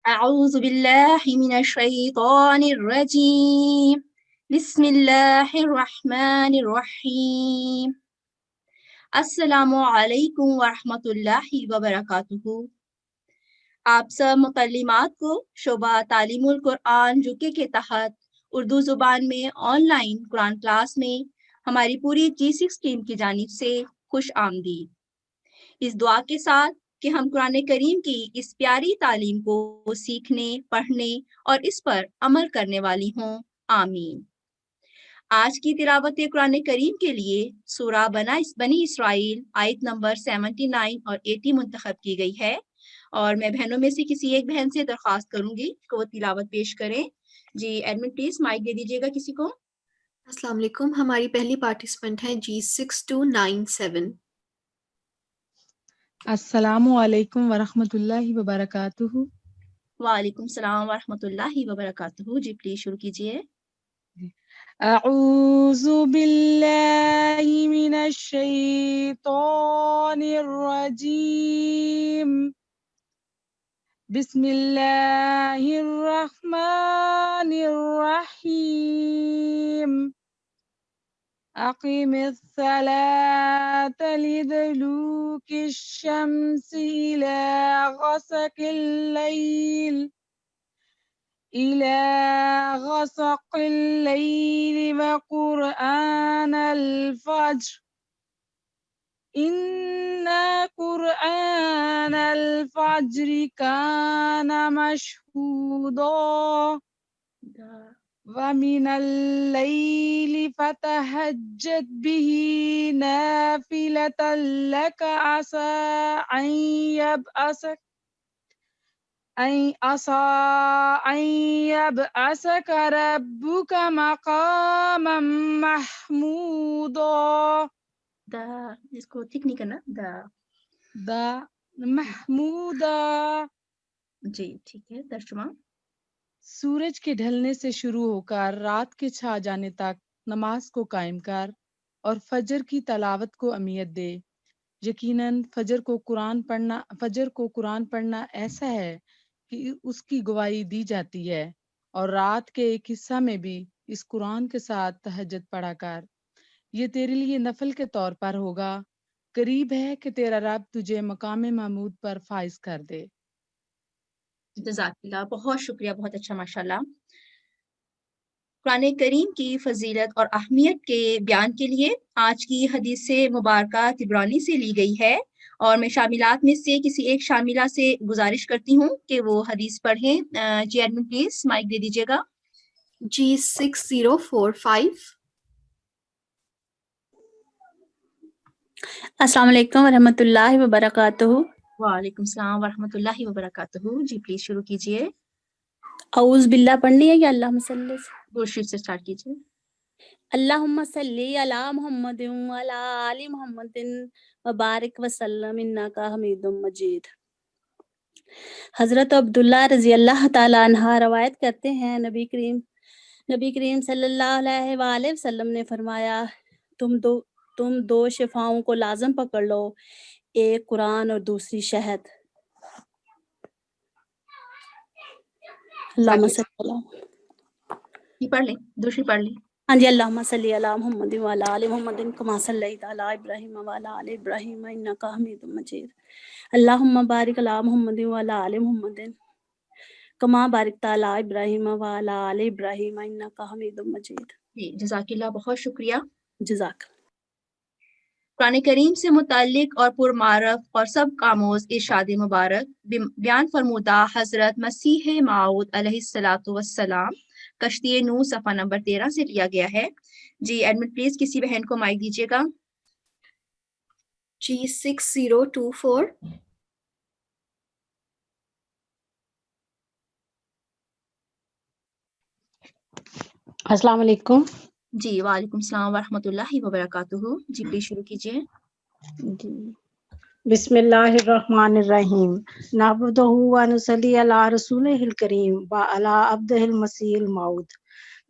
أعوذ بالله من الشيطان الرجيم بسم الله الرحمن الرحیم السلام علیکم ورحمۃ اللہ وبرکاتہ۔ آپ سب متعلمات کو شعبہ تعلیم القرآن جوکے کے تحت اردو زبان میں آن لائن قرآن کلاس میں ہماری پوری G6 ٹیم کی جانب سے خوش آمدید۔ اس دعا کے ساتھ کہ ہم قرآن کریم کی اس پیاری تعلیم کو سیکھنے، پڑھنے اور اس پر عمل کرنے والی ہوں، آمین۔ آج کی تلاوت قرآن کریم کے لیے سورہ بنی اسرائیل آیت نمبر 79 اور 80 منتخب کی گئی ہے، اور میں بہنوں میں سے کسی ایک بہن سے درخواست کروں گی کہ وہ تلاوت پیش کریں۔ جی ایڈمن پلیز مائک دے دیجیے گا کسی کو۔ السلام علیکم، ہماری پہلی پارٹیسپینٹ ہے G6297۔ السلام علیکم ورحمۃ اللہ وبرکاتہ۔ وعلیکم السلام ورحمۃ اللہ وبرکاتہ۔ جی پلیز شروع کیجیے۔ اعوذ باللہ من الشیطان الرجیم، بسم اللہ الرحمن الرحیم، اقم الصلاة لدلوک الشمس إلى غسق الليل وقرآن الفجر إن قرآن الفجر كان مشهودا ومن الليل فتهجد به نافلة لك عسى أن يبعثك ربك مقاما محمودا۔ اس کو ٹھیک نہیں کرنا محمودا۔ جی ٹھیک ہے، ترجمہ۔ سورج کے ڈھلنے سے شروع ہو کر رات کے چھا جانے تک نماز کو قائم کر اور فجر کی تلاوت کو اہمیت دے۔ یقیناً فجر کو قرآن پڑھنا ایسا ہے کہ اس کی گواہی دی جاتی ہے، اور رات کے ایک حصہ میں بھی اس قرآن کے ساتھ تہجد پڑھا کر، یہ تیرے لیے نفل کے طور پر ہوگا، قریب ہے کہ تیرا رب تجھے مقام محمود پر فائز کر دے۔ جزاک اللہ، بہت شکریہ، بہت اچھا، ماشاءاللہ۔ قرآن کریم کی فضیلت اور اہمیت کے بیان کے لیے آج کی حدیث مبارکہ طبرانی سے لی گئی ہے، اور میں شاملات میں سے کسی ایک شاملہ سے گزارش کرتی ہوں کہ وہ حدیث پڑھیں۔ جی ایڈمن پلیز مائک دے دیجیے گا۔ G6045۔ السلام علیکم ورحمۃ اللہ وبرکاتہ۔ وعلیکم السلام ورحمۃ اللہ وبرکاتہ۔ جی پلیز شروع کیجیے۔ اعوذ باللہ پڑھنی ہے یا اللہم صلی؟ دوسری سے اسٹارٹ کیجیے۔ اللہم صلی علی محمد وعلی آل محمد وبارک وسلم انک حمید مجید۔ حضرت عبداللہ رضی اللہ تعالیٰ عنہ روایت کرتے ہیں، نبی کریم صلی اللہ علیہ وآلہ وسلم نے فرمایا، تم دو شفاؤں کو لازم پکڑ لو، ایک قرآن اور دوسری شہد۔ اللہم صلی اللہ۔ پڑھ لیں، دوسری پڑھ لیں۔ ہاں جی، اللہم صلی علی محمد وعلی آل محمد کما صلیت علی ابراہیم وعلی آل ابراہیم انک حمید مجید۔ اللہم بارک علی محمد وعلی آل محمد کما بارکت علی ابراہیم وعلی آل ابراہیم انک حمید مجید۔ جی جزاک اللہ، بہت شکریہ۔ جزاک۔ قرآن کریم سے متعلق اور پرمعرف اور سب کاموز ارشاد مبارک بیان فرمودہ حضرت مسیح موعود علیہ السلام کشتی نوح صفحہ نمبر 13 سے لیا گیا ہے۔ جی ایڈمن پلیز کسی بہن کو مائک دیجیے گا۔ G6024۔ السلام علیکم۔ جی وعلیکم السلام ورحمۃ اللہ وبرکاتہ۔ جی پلیز شروع کیجیے۔ جی بسم اللہ الرحمن الرحیم، نحمدہ ونصلی علی رسولہ الکریم وعلی عبدہ المسیح الموعود۔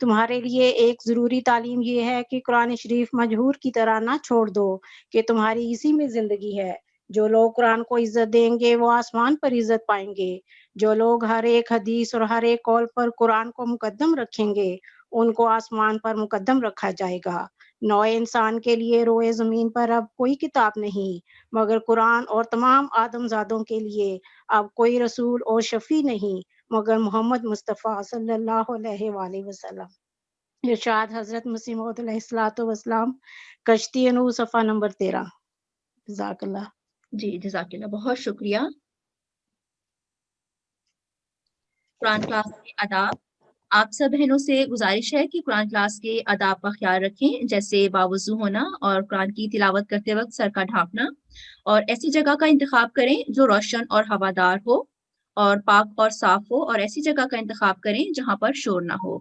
تمہارے لیے ایک ضروری تعلیم یہ ہے کہ قرآن شریف مجہور کی طرح نہ چھوڑ دو کہ تمہاری اسی میں زندگی ہے، جو لوگ قرآن کو عزت دیں گے وہ آسمان پر عزت پائیں گے. جو لوگ ہر ایک حدیث اور ہر ایک قول پر قرآن کو مقدم رکھیں گے ان کو آسمان پر مقدم رکھا جائے گا. نوع انسان کے لیے روئے زمین پر اب کوئی کتاب نہیں مگر قرآن، اور تمام آدم زادوں کے لیے اب کوئی رسول اور شفیع نہیں مگر محمد مصطفیٰ صلی اللہ علیہ وآلہ وسلم. ارشاد حضرت مسیح موعود علیہ الصلوۃ والسلام، کشتی نوح، صفحہ نمبر 13. جزاک اللہ. جی جزاک اللہ، بہت شکریہ. قرآن کلاس کے آداب. آپ سب بہنوں سے گزارش ہے کہ قرآن کلاس کے آداب کا خیال رکھیں، جیسے باوضو ہونا اور قرآن کی تلاوت کرتے وقت سر کا ڈھانپنا، اور ایسی جگہ کا انتخاب کریں جو روشن اور ہوادار ہو اور پاک اور صاف ہو، اور ایسی جگہ کا انتخاب کریں جہاں پر شور نہ ہو.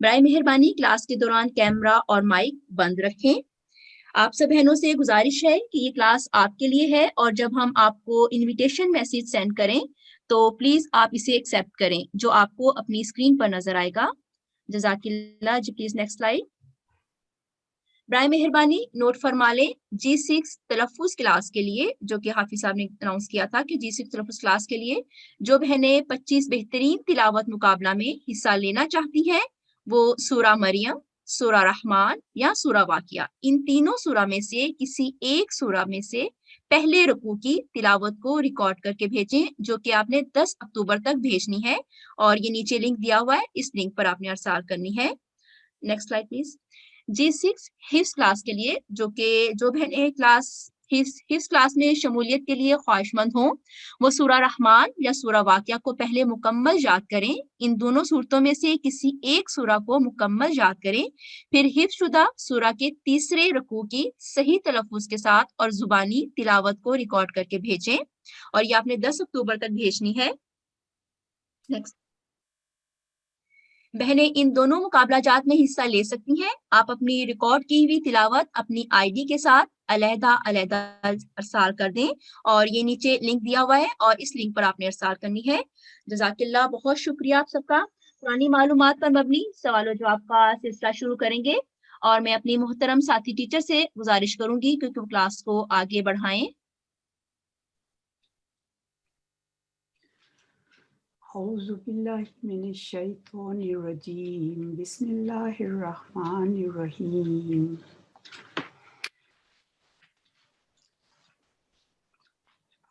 برائے مہربانی کلاس کے دوران کیمرہ اور مائک بند رکھیں. آپ سب بہنوں سے گزارش ہے کہ یہ کلاس آپ کے لیے ہے، اور جب ہم آپ کو انویٹیشن میسج سینڈ کریں تو پلیز آپ اسے ایکسیپٹ کریں جو آپ کو اپنی اسکرین پر نظر آئے گا. جزاک اللہ. جی پلیز نیکسٹ سلائیڈ. برائے مہربانی نوٹ فرما لیں G6 تلفظ کلاس کے لیے، جو کہ حافظ صاحب نے اناؤنس کیا تھا کہ G6 تلفظ کلاس کے لیے جو بہنیں 25 بہترین تلاوت مقابلہ میں حصہ لینا چاہتی ہیں وہ سورہ مریم، سورہ رحمان یا سورہ واقعہ، ان تینوں سورہ میں سے کسی ایک سورہ میں سے پہلے رکوع کی تلاوت کو ریکارڈ کر کے بھیجیں، جو کہ آپ نے 10 اکتوبر تک بھیجنی ہے، اور یہ نیچے لنک دیا ہوا ہے، اس لنک پر آپ نے ارسال کرنی ہے. Next slide please. G6 حفظ کلاس کے لیے جو بہنیں حفظ کلاس میں شمولیت کے لیے خواہش مند ہوں وہ سورہ رحمان یا سورہ واقعہ کو پہلے مکمل یاد کریں. ان دونوں صورتوں میں سے کسی ایک سورہ کو مکمل یاد کریں، پھر حفظ شدہ سورہ کے تیسرے رکوع کی صحیح تلفظ کے ساتھ اور زبانی تلاوت کو ریکارڈ کر کے بھیجیں، اور یہ آپ نے 10 اکتوبر تک بھیجنی ہے. نیکسٹ. بہنیں ان دونوں مقابلہ جات میں حصہ لے سکتی ہیں. آپ اپنی ریکارڈ کی ہوئی تلاوت اپنی ID کے ساتھ علیحدہ ارسال کر دیں، اور یہ نیچے لنک دیا ہوا ہے اور اس لنک پر آپ نے ارسال کرنی ہے. جزاک اللہ. بہت شکریہ آپ سب کا. پرانی معلومات پر مبنی سوال و جواب کا سلسلہ شروع کریں گے، اور میں اپنی محترم ساتھی ٹیچر سے گزارش کروں گی کہ وہ کلاس کو آگے بڑھائیں. اعوذ باللہ من الشیطان الرجیم، بسم اللہ الرحمن الرحیم.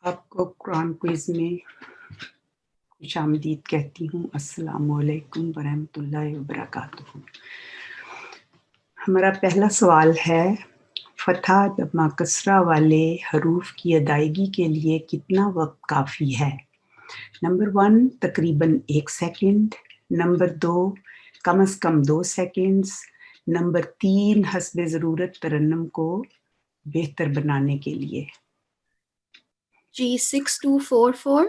آپ کو قرآن کوئز میں خوش آمدید کہتی ہوں. السلام علیکم ورحمۃ اللہ وبرکاتہ. ہمارا پہلا سوال ہے، فتح دما کسرہ والے حروف کی ادائیگی کے لیے کتنا وقت کافی ہے؟ نمبر 1 تقریباً 1 سیکنڈ، نمبر 2 کم از کم 2 سیکنڈز، نمبر 3 حسب ضرورت ترنم کو بہتر بنانے کے لیے. G6244.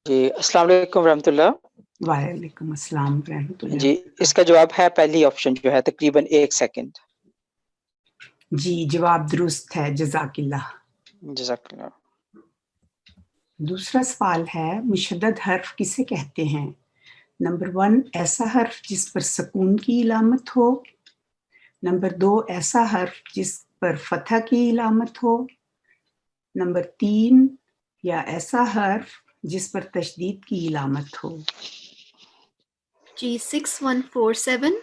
جی السلام علیکم ورحمۃ اللہ. وعلیکم السلام ورحمۃ اللہ. جی اس کا جواب ہے پہلی آپشن جو ہے تقریباً 1 سیکنڈ. جی جواب درست ہے، جزاک اللہ. جزاک اللہ. دوسرا سوال ہے، مشدد حرف کسے کہتے ہیں؟ نمبر 1 ایسا حرف جس پر سکون کی علامت ہو، نمبر 2 ایسا حرف جس پر فتح کی علامت ہو، نمبر 3 یا ایسا حرف جس پر تشدید کی علامت ہو. G6147.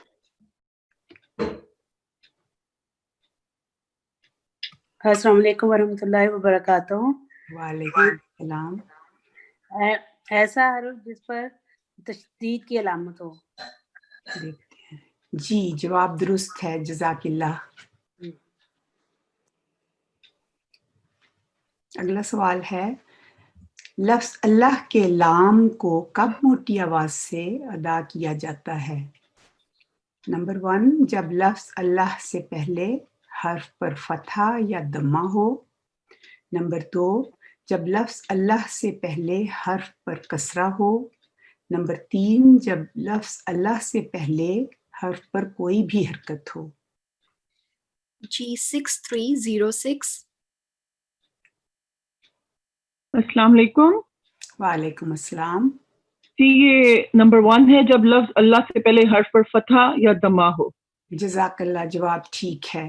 السلام علیکم ورحمۃ اللہ وبرکاتہ. وعلیکم السلام. ایسا حرف جس پر تشدید کی علامت ہو. دیکھتے ہیں. جی جواب درست ہے، جزاک اللہ. اگلا سوال ہے، لفظ اللہ کے لام کو کب موٹی آواز سے ادا کیا جاتا ہے؟ نمبر 1 جب لفظ اللہ سے پہلے حرف پر فتحہ یا دمہ ہو، نمبر 2 جب لفظ اللہ سے پہلے حرف پر کسرہ ہو، نمبر 3 جب لفظ اللہ سے پہلے حرف پر کوئی بھی حرکت ہو. G6306. السلام علیکم. وعلیکم السلام. جی یہ نمبر 1 ہے جب لفظ اللہ سے پہلے حرف پر فتحہ یا دمہ ہو. جزاک اللہ، جواب ٹھیک ہے.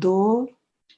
2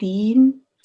3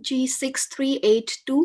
G6382.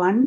1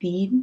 3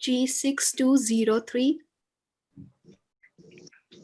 G6203.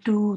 2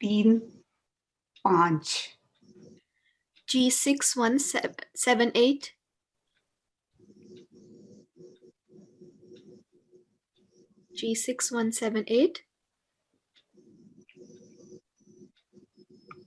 3 5। G6178. G6178.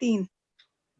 3।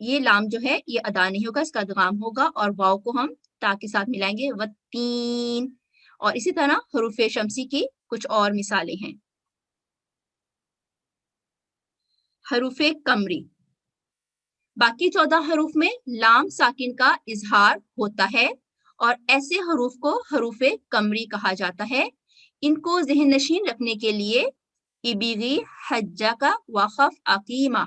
یہ لام جو ہے یہ ادا نہیں ہوگا، اس کا ادغام ہوگا، اور واو کو ہم تا کے ساتھ ملائیں گے، وتین. اور اسی طرح حروف شمسی کی کچھ اور مثالیں ہیں. حروف قمری، باقی 14 حروف میں لام ساکن کا اظہار ہوتا ہے اور ایسے حروف کو حروف قمری کہا جاتا ہے. ان کو ذہن نشین رکھنے کے لیے ابیغی، حجہ کا، وخف، عقیمہ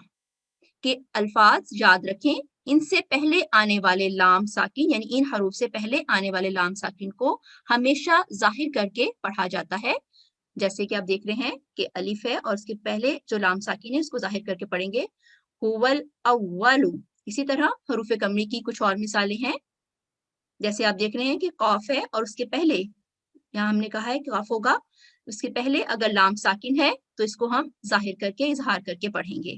کے الفاظ یاد رکھیں. ان سے پہلے آنے والے لام ساکن یعنی ان حروف سے پہلے آنے والے لام ساکن کو ہمیشہ ظاہر کر کے پڑھا جاتا ہے. جیسے کہ آپ دیکھ رہے ہیں کہ الف ہے اور اس کے پہلے جو لام ساکن ہے اس کو ظاہر کر کے پڑھیں گے، هو الاول. اسی طرح حروف قمری کی کچھ اور مثالیں ہیں، جیسے آپ دیکھ رہے ہیں کہ قاف ہے اور اس کے پہلے یہاں ہم نے کہا ہے کہ قاف ہوگا، اس کے پہلے اگر لام ساکن ہے تو اس کو ہم ظاہر کر کے اظہار کر کے پڑھیں گے.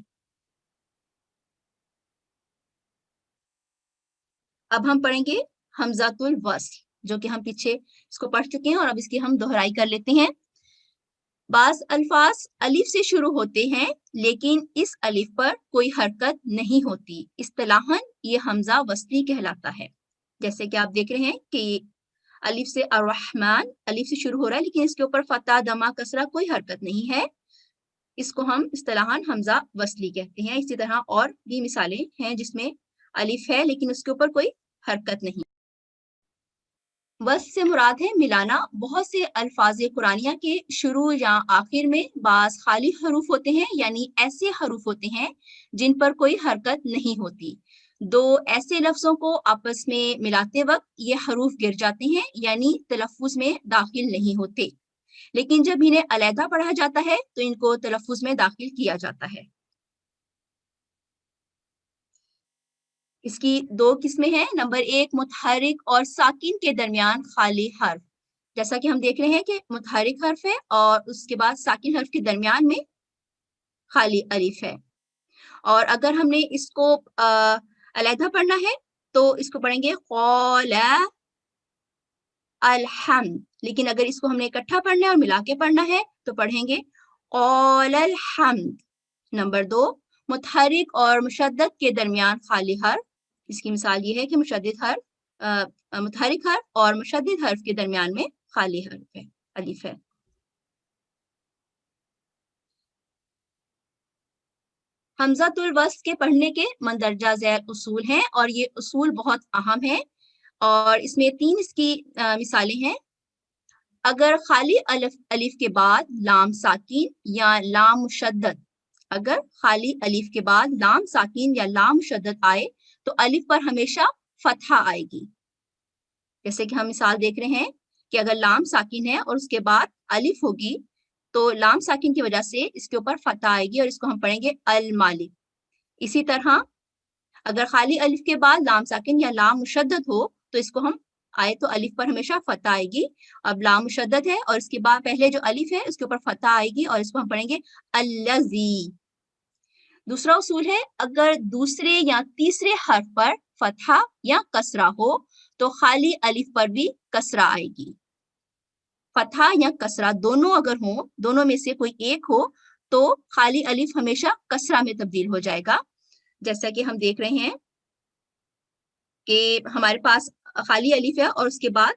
اب ہم پڑھیں گے حمزۃ الوصل، جو کہ ہم پیچھے اس کو پڑھ چکے ہیں اور اب اس کی ہم دہرائی کر لیتے ہیں. بعض الفاظ الف سے شروع ہوتے ہیں لیکن اس الف پر کوئی حرکت نہیں ہوتی، اصطلاحاً یہ حمزہ وصلی کہلاتا ہے. جیسے کہ آپ دیکھ رہے ہیں کہ الف سے الرحمن، الف سے شروع ہو رہا ہے لیکن اس کے اوپر فتح، دمہ، کسرہ کوئی حرکت نہیں ہے، اس کو ہم اصطلاحاً حمزہ وصلی کہتے ہیں. اسی طرح اور بھی مثالیں ہیں جس میں الف ہے لیکن اس کے اوپر کوئی حرکت نہیں. وصل سے مراد ہے ملانا. بہت سے الفاظ قرآنیہ کے شروع یا آخر میں بعض خالی حروف ہوتے ہیں، یعنی ایسے حروف ہوتے ہیں جن پر کوئی حرکت نہیں ہوتی. دو ایسے لفظوں کو آپس میں ملاتے وقت یہ حروف گر جاتے ہیں، یعنی تلفظ میں داخل نہیں ہوتے، لیکن جب انہیں علیحدہ پڑھا جاتا ہے تو ان کو تلفظ میں داخل کیا جاتا ہے. اس کی دو قسمیں ہیں. نمبر 1 متحرک اور ساکن کے درمیان خالی حرف. جیسا کہ ہم دیکھ رہے ہیں کہ متحرک حرف ہے اور اس کے بعد ساکن حرف کے درمیان میں خالی الف ہے. اور اگر ہم نے اس کو علیحدہ پڑھنا ہے تو اس کو پڑھیں گے قال الحمد. لیکن اگر اس کو ہم نے اکٹھا پڑھنا ہے اور ملا کے پڑھنا ہے تو پڑھیں گے قال الحمد. نمبر 2 متحرک اور مشدد کے درمیان خالی حرف. اس کی مثال یہ ہے کہ متحرک حرف اور مشدد حرف کے درمیان میں خالی حرف ہے، الف ہے. حمزۃ الوصل کے پڑھنے کے مندرجہ ذیل اصول ہیں اور یہ اصول بہت اہم ہیں، اور اس میں 3 اس کی مثالیں ہیں. اگر خالی الف کے بعد لام ساکن یا لام مشدد، اگر خالی الف کے بعد لام ساکن یا لام مشدد آئے تو الف پر ہمیشہ فتحہ آئے گی. جیسے کہ ہم مثال دیکھ رہے ہیں کہ اگر لام ساکن ہے اور اس کے بعد الف ہوگی تو لام ساکن کی وجہ سے اس کے اوپر فتح آئے گی اور اس کو ہم پڑھیں گے المالک. اسی طرح اگر خالی الف کے بعد لام ساکن یا لام مشدد ہو تو اس کو ہم آئے تو الف پر ہمیشہ فتح آئے گی. اب لام مشدد ہے اور اس کے بعد پہلے جو الف ہے اس کے اوپر فتح آئے گی اور اس کو ہم پڑھیں گے الذی. دوسرا اصول ہے اگر دوسرے یا تیسرے حرف پر فتحہ یا کسرہ ہو تو خالی الف پر بھی کسرہ آئے گی. فتحہ یا کسرہ دونوں اگر ہوں، دونوں میں سے کوئی ایک ہو تو خالی الف ہمیشہ کسرہ میں تبدیل ہو جائے گا. جیسا کہ ہم دیکھ رہے ہیں کہ ہمارے پاس خالی الف ہے اور اس کے بعد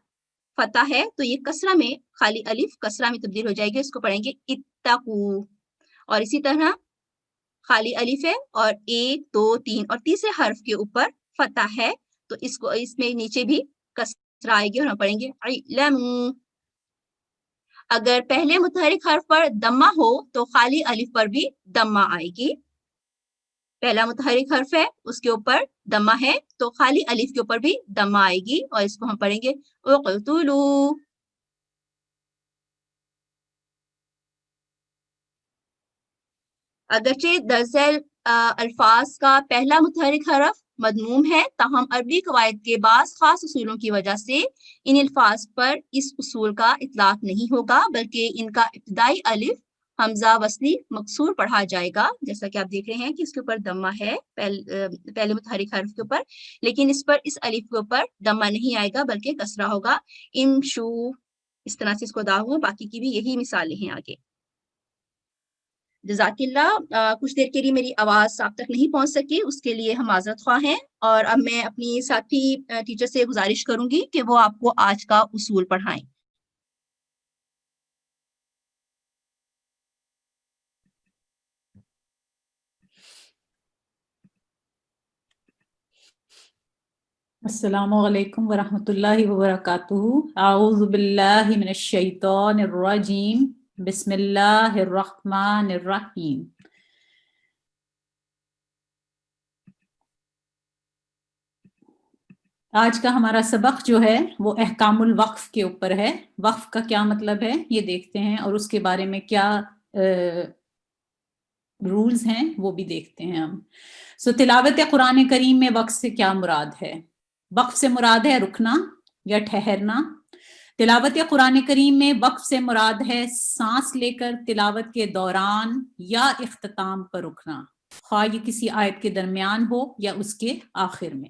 فتح ہے تو یہ کسرہ میں، خالی الف کسرہ میں تبدیل ہو جائے گی، اس کو پڑھیں گے اتقوا. اور اسی طرح خالی الف ہے اور 1 2 3 اور تیسرے حرف کے اوپر فتح ہے تو اس میں نیچے بھی کسرہ آئے گی اور ہم پڑھیں گے علموا. اگر پہلے متحرک حرف پر دمہ ہو تو خالی الف پر بھی دمہ آئے گی. پہلا متحرک حرف ہے اس کے اوپر دمہ ہے تو خالی الف کے اوپر بھی دمہ آئے گی اور اس کو ہم پڑھیں گے اقتلوا. اگرچہ درسل الفاظ کا پہلا متحرک حرف مضموم ہے تاہم عربی قواعد کے بعض خاص اصولوں کی وجہ سے ان الفاظ پر اس اصول کا اطلاق نہیں ہوگا بلکہ ان کا ابتدائی الف حمزہ وصلی مکسور پڑھا جائے گا. جیسا کہ آپ دیکھ رہے ہیں کہ اس کے اوپر دمہ ہے پہلے متحرک حرف کے اوپر، لیکن اس پر اس الف کے اوپر دمہ نہیں آئے گا بلکہ کسرہ ہوگا. امشو، اس طرح سے اس کو ادا ہوا. باقی کی بھی یہی مثالیں ہیں آگے. جزاکاللہ. کچھ دیر کے لیے میری آواز آپ تک نہیں پہنچ سکی، اس کے لیے ہم معذرت خواہ ہیں. اور اب میں اپنی ساتھی ٹیچر سے گزارش کروں گی کہ وہ آپ کو آج کا اصول پڑھائیں. السلام علیکم ورحمۃ اللہ وبرکاتہ. اعوذ باللہ من الشیطان الرجیم. بسم اللہ الرحمن الرحیم. آج کا ہمارا سبق جو ہے وہ احکام الوقف کے اوپر ہے. وقف کا کیا مطلب ہے یہ دیکھتے ہیں، اور اس کے بارے میں کیا رولز ہیں وہ بھی دیکھتے ہیں ہم. تلاوت قرآن کریم میں وقف سے کیا مراد ہے؟ وقف سے مراد ہے رکنا یا ٹھہرنا. تلاوت قرآن کریم میں وقف سے مراد ہے سانس لے کر تلاوت کے دوران یا اختتام پر رکنا، خواہ یہ کسی آیت کے درمیان ہو یا اس کے آخر میں.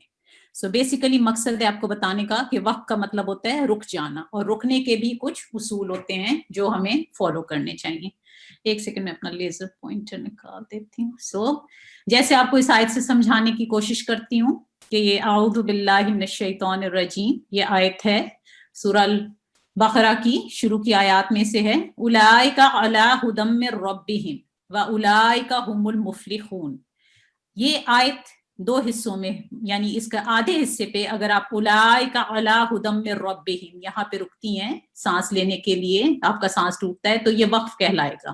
بیسیکلی مقصد ہے آپ کو بتانے کا کہ وقف کا مطلب ہوتا ہے رک جانا، اور رکنے کے بھی کچھ اصول ہوتے ہیں جو ہمیں فالو کرنے چاہیے. ایک سیکنڈ میں اپنا لیزر پوائنٹر نکال دیتی ہوں. جیسے آپ کو اس آیت سے سمجھانے کی کوشش کرتی ہوں کہ یہ اعوذ باللہ من الشیطان الرجیم یہ آیت ہے سورہ البقرہ کی شروع کی آیات میں سے ہے. اولئک علی ھدی من ربہم واولئک ھم المفلحون. یہ آیت دو حصوں میں، یعنی اس کا آدھے حصے پہ اگر آپ اولئک علی ھدی من ربہم یہاں پہ رکتی ہیں سانس لینے کے لیے، آپ کا سانس ٹوٹتا ہے تو یہ وقف کہلائے گا،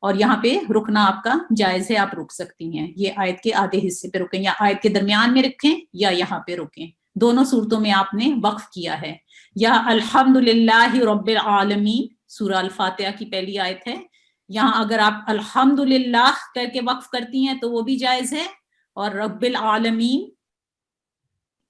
اور یہاں پہ رکنا آپ کا جائز ہے، آپ رک سکتی ہیں. یہ آیت کے آدھے حصے پہ رکیں، یا آیت کے درمیان میں رکھیں یا یہاں پہ رکیں. دونوں صورتوں میں آپ نے وقف کیا ہے. یا الحمدللہ رب العالمین سورہ الفاتحہ کی پہلی آیت ہے، یہاں اگر آپ الحمدللہ کر کے وقف کرتی ہیں تو وہ بھی جائز ہے، اور رب العالمین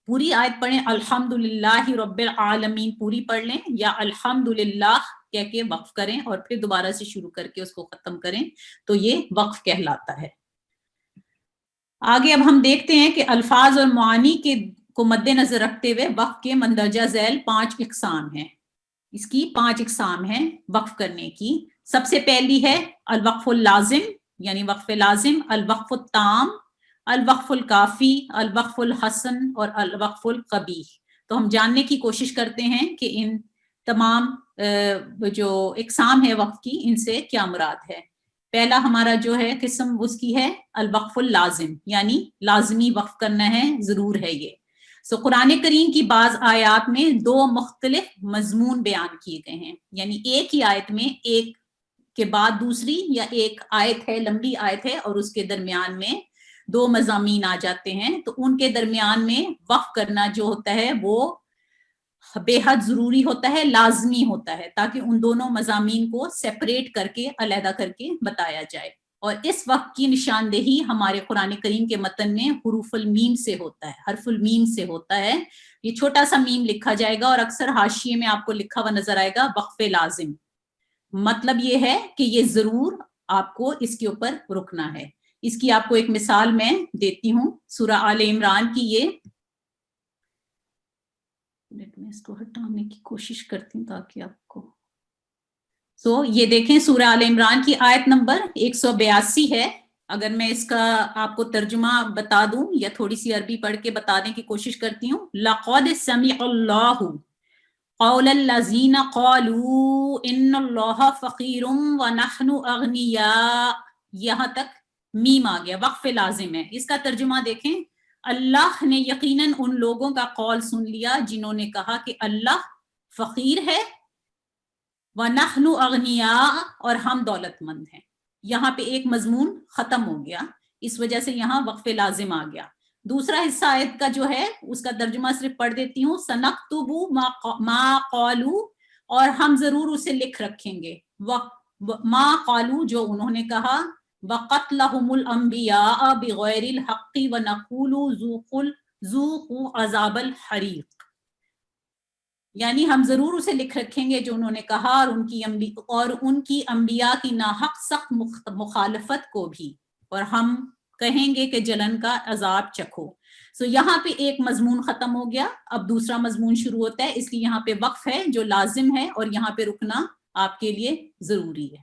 پوری آیت پڑھیں، الحمدللہ رب العالمین پوری پڑھ لیں، یا الحمدللہ کہہ کے وقف کریں اور پھر دوبارہ سے شروع کر کے اس کو ختم کریں تو یہ وقف کہلاتا ہے. آگے اب ہم دیکھتے ہیں کہ الفاظ اور معانی کو مد نظر رکھتے ہوئے وقف کے مندرجہ ذیل 5 اقسام ہیں. اس کی 5 اقسام ہیں وقف کرنے کی. سب سے پہلی ہے الوقف اللازم یعنی وقف لازم، الوقف التام، الوقف الکافی، الوقف الحسن اور الوقف القبیح. تو ہم جاننے کی کوشش کرتے ہیں کہ ان تمام جو اقسام ہے وقف کی ان سے کیا مراد ہے. پہلا ہمارا جو ہے قسم اس کی ہے الوقف اللازم، یعنی لازمی وقف کرنا ہے، ضرور ہے یہ. قرآن کریم کی بعض آیات میں 2 مختلف مضمون بیان کیے گئے ہیں، یعنی ایک ہی آیت میں ایک کے بعد دوسری، یا ایک آیت ہے لمبی آیت ہے اور اس کے درمیان میں 2 مضامین آ جاتے ہیں، تو ان کے درمیان میں وقف کرنا جو ہوتا ہے وہ بے حد ضروری ہوتا ہے، لازمی ہوتا ہے، تاکہ ان دونوں مضامین کو سیپریٹ کر کے علیحدہ کر کے بتایا جائے. اور اس وقت کی نشاندہی ہمارے قرآن کریم کے متن میں حروف المیم سے ہوتا ہے، حرف المیم سے ہوتا ہے. یہ چھوٹا سا میم لکھا جائے گا اور اکثر حاشیے میں آپ کو لکھا ہوا نظر آئے گا وقف لازم. مطلب یہ ہے کہ یہ ضرور آپ کو اس کے اوپر رکنا ہے. اس کی آپ کو ایک مثال میں دیتی ہوں، سورہ آل عمران کی یہ میں اس کو ہٹانے کی کوشش کرتی ہوں تاکہ آپ کو یہ دیکھیں سورہ آل عمران کی آیت نمبر 182 ہے. اگر میں اس کا آپ کو ترجمہ بتا دوں یا تھوڑی سی عربی پڑھ کے بتانے کی کوشش کرتی ہوں. لَقَدْ سَمِعَ اللَّهُ قَوْلَ الَّذِينَ قَالُوا إِنَّ اللَّهَ فَقِيرٌ وَنَحْنُ أَغْنِيَاءُ. یہاں تک میم آ گیا، وقف لازم ہے. اس کا ترجمہ دیکھیں، اللہ نے یقیناً ان لوگوں کا قول سن لیا جنہوں نے کہا کہ اللہ فقیر ہے، وَنَحْنُ أَغْنِيَاءُ اور ہم دولت مند ہیں. یہاں پہ ایک مضمون ختم ہو گیا، اس وجہ سے یہاں وقف لازم آ گیا. دوسرا حصہ آیت کا جو ہے اس کا ترجمہ صرف پڑھ دیتی ہوں. سَنَكْتُبُ مَا قَالُوا اور ہم ضرور اسے لکھ رکھیں گے، ما قالوا جو انہوں نے کہا، وَقَتْلَهُمُ الْأَنْبِيَاءَ بِغَيْرِ الْحَقِّ وَنَقُولُ ذُوقُوا عَذَابَ الْحَرِيقِ. یعنی ہم ضرور اسے لکھ رکھیں گے جو انہوں نے کہا، اور ان کی انبیاء کی ناحق سخت مخالفت کو بھی، اور ہم کہیں گے کہ جلن کا عذاب چکھو. یہاں پہ ایک مضمون ختم ہو گیا، اب دوسرا مضمون شروع ہوتا ہے، اس لیے یہاں پہ وقف ہے جو لازم ہے اور یہاں پہ رکنا آپ کے لیے ضروری ہے.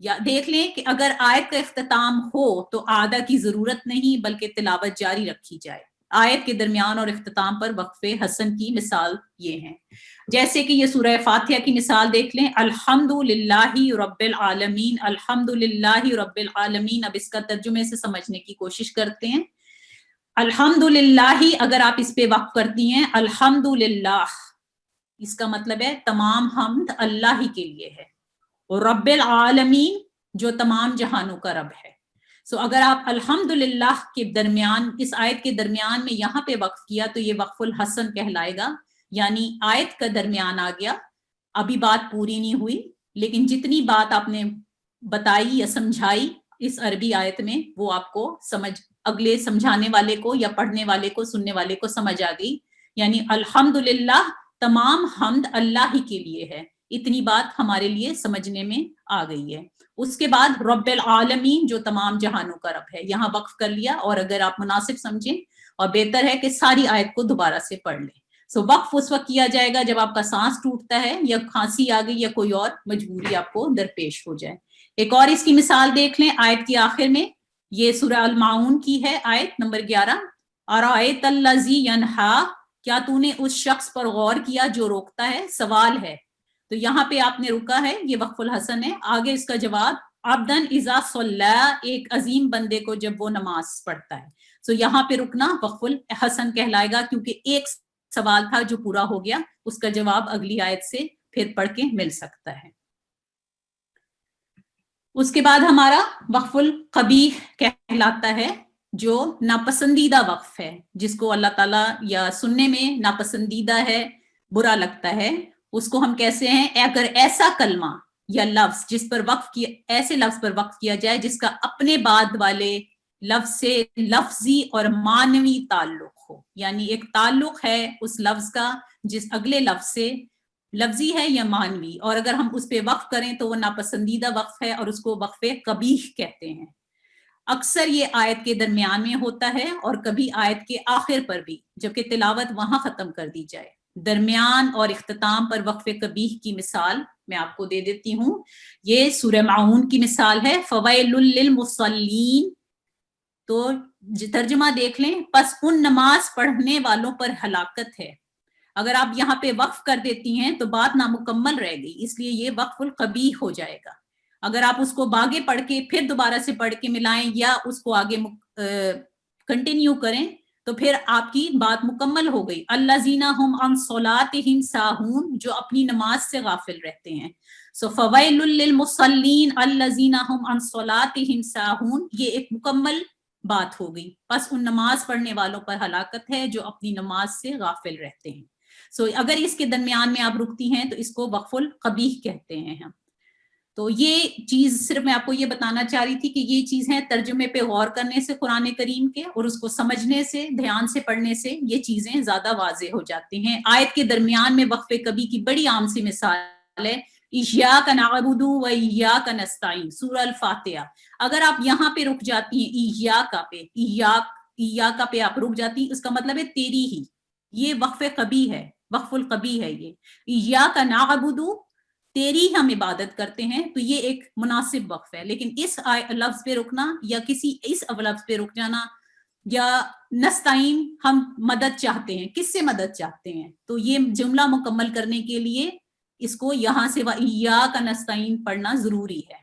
یا دیکھ لیں کہ اگر آیت کا اختتام ہو تو آدھا کی ضرورت نہیں بلکہ تلاوت جاری رکھی جائے. آیت کے درمیان اور اختتام پر وقف حسن کی مثال یہ ہیں. جیسے کہ یہ سورہ فاتحہ کی مثال دیکھ لیں, الحمدللہ رب العالمین, الحمدللہ رب العالمین. اب اس کا ترجمے سے سمجھنے کی کوشش کرتے ہیں. الحمدللہ اگر آپ اس پہ وقف کرتی ہیں, الحمدللہ اس کا مطلب ہے تمام حمد اللہ ہی کے لیے ہے, اور رب العالمین جو تمام جہانوں کا رب ہے. سو اگر آپ الحمدللہ کے درمیان, اس آیت کے درمیان میں یہاں پہ وقف کیا تو یہ وقف الحسن کہلائے گا, یعنی آیت کا درمیان آ گیا. ابھی بات پوری نہیں ہوئی, لیکن جتنی بات آپ نے بتائی یا سمجھائی اس عربی آیت میں وہ آپ کو سمجھ, اگلے سمجھانے والے کو یا پڑھنے والے کو, سننے والے کو سمجھ آ گئی. یعنی الحمدللہ تمام حمد اللہ ہی کے لیے ہے. اتنی بات ہمارے لیے سمجھنے میں آ گئی ہے. اس کے بعد رب العالمین جو تمام جہانوں کا رب ہے, یہاں وقف کر لیا. اور اگر آپ مناسب سمجھیں اور بہتر ہے کہ ساری آیت کو دوبارہ سے پڑھ لیں. سو وقف اس وقت کیا جائے گا جب آپ کا سانس ٹوٹتا ہے یا کھانسی آ گئی یا کوئی اور مجبوری آپ کو درپیش ہو جائے. ایک اور اس کی مثال دیکھ لیں آیت کے آخر میں. یہ سورہ المعون کی ہے, آیت نمبر 11. ارأیت الذی ینہا, کیا تو نے اس شخص پر غور کیا جو روکتا ہے؟ سوال ہے. تو یہاں پہ آپ نے رکا ہے, یہ وقف الحسن ہے. آگے اس کا جواب عبدن اذا صلی, ایک عظیم بندے کو جب وہ نماز پڑھتا ہے. سو یہاں پہ رکنا وقف الحسن کہلائے گا, کیونکہ ایک سوال تھا جو پورا ہو گیا, اس کا جواب اگلی آیت سے پھر پڑھ کے مل سکتا ہے. اس کے بعد ہمارا وقف القبیح کہلاتا ہے, جو ناپسندیدہ وقف ہے, جس کو اللہ تعالیٰ یا سننے میں ناپسندیدہ ہے, برا لگتا ہے. اس کو ہم کیسے ہیں, اگر ایسا کلمہ یا لفظ جس پر وقف کیا, ایسے لفظ پر وقف کیا جائے جس کا اپنے بعد والے لفظ سے لفظی اور معنوی تعلق ہو, یعنی ایک تعلق ہے اس لفظ کا جس اگلے لفظ سے, لفظی ہے یا معنوی, اور اگر ہم اس پہ وقف کریں تو وہ ناپسندیدہ وقف ہے اور اس کو وقف قبیح کہتے ہیں. اکثر یہ آیت کے درمیان میں ہوتا ہے اور کبھی آیت کے آخر پر بھی, جبکہ تلاوت وہاں ختم کر دی جائے. درمیان اور اختتام پر وقف قبیح کی مثال میں آپ کو دے دیتی ہوں. یہ سورہ معون کی مثال ہے, فویل للمصلین. تو ترجمہ دیکھ لیں, پس ان نماز پڑھنے والوں پر ہلاکت ہے. اگر آپ یہاں پہ وقف کر دیتی ہیں تو بات نامکمل رہ گئی, اس لیے یہ وقف القبیح ہو جائے گا. اگر آپ اس کو آگے پڑھ کے پھر دوبارہ سے پڑھ کے ملائیں یا اس کو آگے کنٹینیو کریں تو پھر آپ کی بات مکمل ہو گئی. الذین هم عن صلاتهم ساہون, جو اپنی نماز سے غافل رہتے ہیں. سو فویل للمصلین الذین هم عن صلاتهم ساہون, یہ ایک مکمل بات ہو گئی. پس ان نماز پڑھنے والوں پر ہلاکت ہے جو اپنی نماز سے غافل رہتے ہیں. سو اگر اس کے درمیان میں آپ رکتی ہیں تو اس کو وقف القبیح کہتے ہیں ہم. تو یہ چیز صرف میں آپ کو یہ بتانا چاہ رہی تھی کہ یہ چیز ہے ترجمے پہ غور کرنے سے قرآن کریم کے, اور اس کو سمجھنے سے, دھیان سے پڑھنے سے یہ چیزیں زیادہ واضح ہو جاتی ہیں. آیت کے درمیان میں وقف کبھی کی بڑی عام سی مثال ہے, ایاک نعبد و ایاک نستعین, سورہ الفاتحہ. اگر آپ یہاں پہ رک جاتی ہیں ایاک پہ, ایاک پہ آپ رک جاتی ہیں, اس کا مطلب ہے تیری ہی. یہ وقف قبیح ہے, وقف القبیح ہے یہ. ایاک نعبد, تیری ہم عبادت کرتے ہیں, تو یہ ایک مناسب وقف ہے. لیکن اس لفظ پہ رکنا یا کسی اس لفظ پہ رک جانا, یا نستعین, ہم مدد چاہتے ہیں, کس سے مدد چاہتے ہیں, تو یہ جملہ مکمل کرنے کے لیے اس کو یہاں سے وَإِيَّاكَ نَسْتَعِينُ پڑھنا ضروری ہے.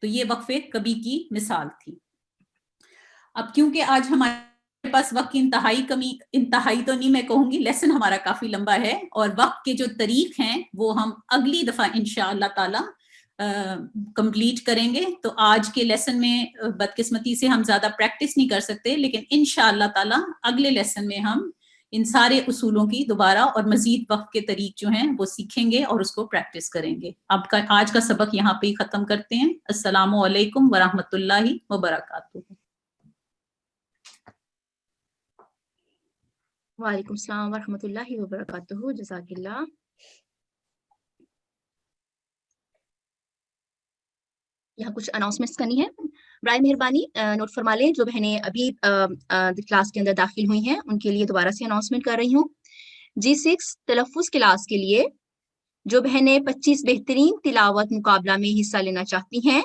تو یہ وقف کبھی کی مثال تھی. اب کیونکہ آج ہمارے پاس وقت کی انتہائی تو نہیں میں کہوں گی, لیسن ہمارا کافی لمبا ہے, اور وقت کے جو طریق ہیں وہ ہم اگلی دفعہ انشاءاللہ تعالی کمپلیٹ کریں گے. تو آج کے لیسن میں بدقسمتی سے ہم زیادہ پریکٹس نہیں کر سکتے, لیکن انشاءاللہ تعالی اگلے لیسن میں ہم ان سارے اصولوں کی دوبارہ اور مزید وقت کے طریق جو ہیں وہ سیکھیں گے اور اس کو پریکٹس کریں گے. اب کا آج کا سبق یہاں پہ ہی ختم کرتے ہیں. السلام علیکم ورحمۃ اللہ وبرکاتہ. وعلیکم السلام ورحمۃ اللہ وبرکاتہ. جزاک اللہ. یہاں کچھ اناؤنسمنٹس کرنی ہے, برائے مہربانی نوٹ فرما لیں. جو بہنیں ابھی کلاس کے اندر داخل ہوئی ہیں ان کے لیے دوبارہ سے اناؤنسمنٹ کر رہی ہوں. G6 تلفظ کلاس کے لیے جو بہنیں 25 بہترین تلاوت مقابلہ میں حصہ لینا چاہتی ہیں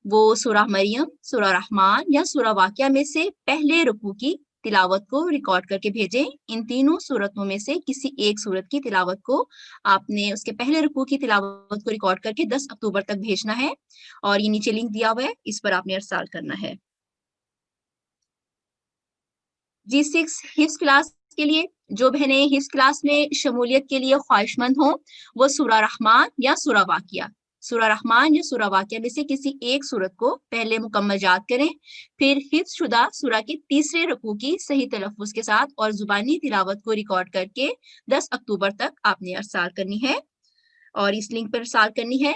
وہ سورہ مریم، سورہ رحمان یا سورہ واقعہ میں سے پہلے رکوع کی تلاوت کو ریکارڈ کر کے بھیجیں۔ ان تینوں صورتوں میں سے کسی ایک صورت کی تلاوت کو آپ نے اس کے پہلے رکوع کی تلاوت کو ریکارڈ کر کے 10 اکتوبر تک بھیجنا ہے، اور یہ نیچے لنک دیا ہوا ہے، اس پر آپ نے ارسال کرنا ہے۔ G6 حفظ کلاس کے لیے جو بہنیں حفظ کلاس میں شمولیت کے لیے خواہش مند ہوں وہ سورہ رحمان یا سورہ واقعہ، سورہ رحمان یا سورہ واقعہ میں سے کسی ایک سورت کو پہلے مکمل یاد کریں، پھر حفظ شدہ سورہ کے تیسرے رکوع کی صحیح تلفظ کے ساتھ اور زبانی تلاوت کو ریکارڈ کر کے 10 اکتوبر تک آپ نے ارسال کرنی ہے، اور اس لنک پر ارسال کرنی ہے۔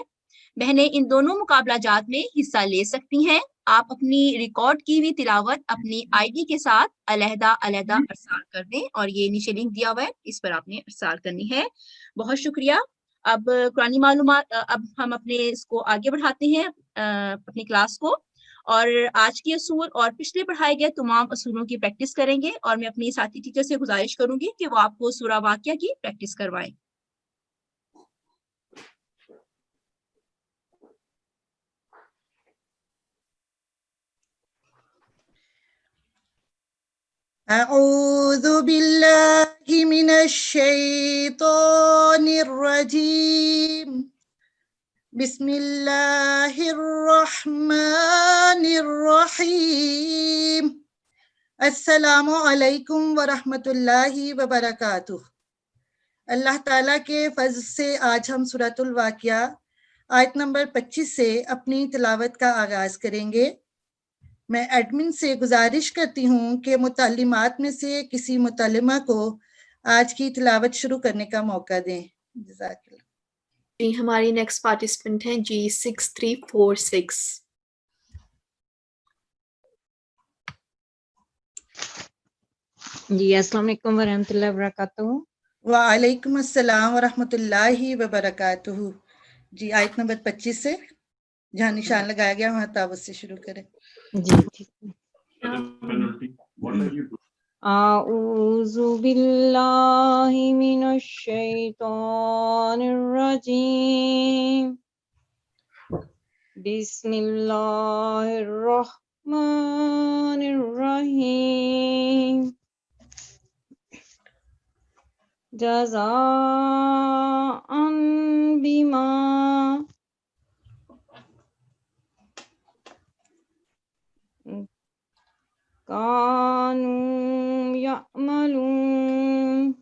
بہنیں ان دونوں مقابلہ جات میں حصہ لے سکتی ہیں۔ آپ اپنی ریکارڈ کی ہوئی تلاوت اپنی آئی ڈی کے ساتھ علیحدہ علیحدہ ارسال کر دیں، اور یہ نیچے لنک دیا ہوا ہے، اس پر آپ نے ارسال کرنی ہے۔ بہت شکریہ۔ اب قرآنی معلومات، اب ہم اپنے اس کو آگے بڑھاتے ہیں اپنی کلاس کو، اور آج کے اصول اور پچھلے پڑھائے گئے تمام اصولوں کی پریکٹس کریں گے، اور میں اپنی ساتھی ٹیچر سے گزارش کروں گی کہ وہ آپ کو سورہ واقعہ کی پریکٹس کروائیں۔ أعوذ بالله من الشيطان الرجيم بسم الله الرحمن الرحيم السلام علیکم ورحمۃ اللہ وبرکاتہ۔ اللہ تعالیٰ کے فضل سے آج ہم سورۃ الواقعہ آیت نمبر 25 سے اپنی تلاوت کا آغاز کریں گے۔ میں ایڈمن سے گزارش کرتی ہوں کہ متعلمات میں سے کسی متعلمہ کو آج کی تلاوت شروع کرنے کا موقع دیں۔ جزاک اللہ۔ جی ہماری نیکسٹ پارٹیسپینٹ ہیں G6346۔ جی السلام علیکم ورحمۃ اللہ وبرکاتہ۔ وعلیکم السلام ورحمۃ اللہ وبرکاتہ۔ جی آیت نمبر 25 سے جہاں نشان لگایا گیا وہاں تاوت سے شروع کریں۔ جی ٹھیک ہے۔ اعوذ باللہ من الشیطان الرجیم بسم اللہ الرحمن الرحیم جزاء بما كانوا يعملون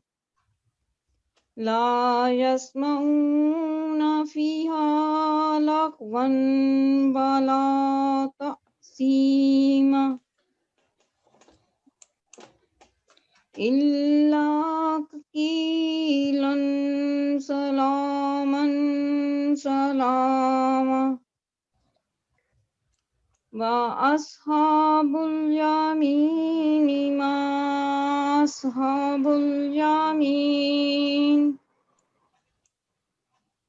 لا يسمعون فيها لغوا ولا تأثيما إلا قيلا سلاما سلاما وأصحاب اليمين ما أصحاب اليمين